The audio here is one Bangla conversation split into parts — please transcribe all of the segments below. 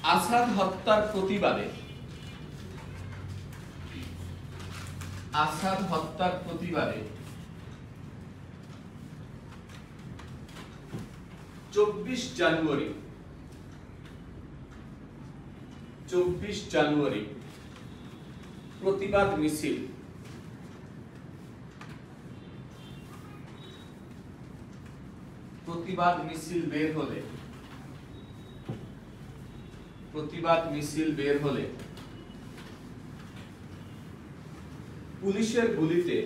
আসাদ হত্যার প্রতিবাদে 24 জানুয়ারি প্রতিবাদ মিছিল বের হলে পুলিশের গুলিতে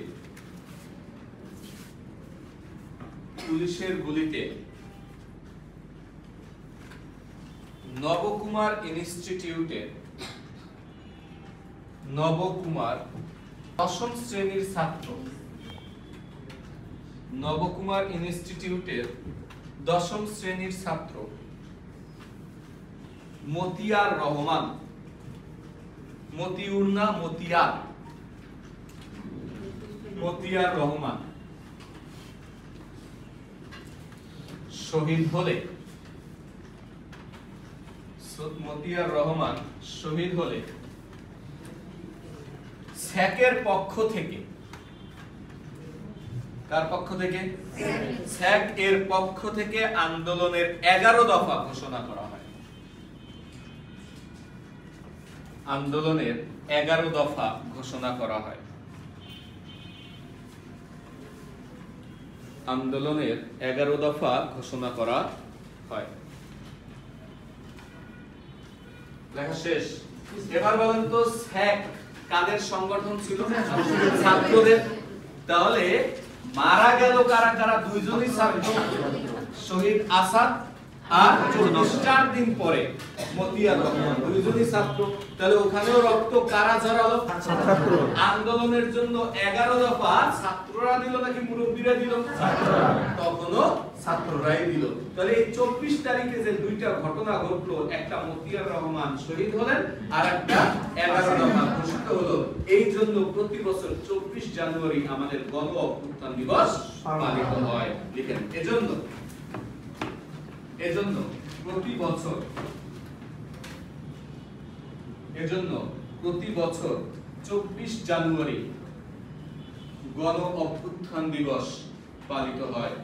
নবকুমার দশম শ্রেণীর ছাত্র মতিয়ার রহমান শহীদ হলে স্যাকের পক্ষ থেকে স্যাক এর পক্ষ থেকে আন্দোলনের 11 দফা ঘোষণা করা হয়। লেখা শেষ। এবার বলেন তো স্যাক কাদের সংগঠন ছিল? ছাত্রদের। তাহলে মারা গেল কারা কারা? দুইজনই ছাত্র, শহীদ আসাদ আর 4 দিন পরে মতিয়ার রহমান, দুইজনই ছাত্র। তাহলে ওখানেও রক্ত কারা ঝরালো? আন্দোলনের জন্য 11 দফা ছাত্ররা দিল নাকি মুরব্বীরা দিল? তখনও ছাত্ররাই দিল। তাহলে এই 24 তারিখে যে দুইটা ঘটনা ঘটলো, একটা মতিয়ার রহমান শহীদ হলেন আর একটা 11 দফা ঘোষিত হলো। এই জন্য প্রতি বছর 24 জানুয়ারি আমাদের গণ অভ্যুত্থান দিবস পালিত হয়। লিখেন, এজন্য প্রতি বছর 24 জানুয়ারি গণ অভ্যুত্থান দিবস পালিত হয়।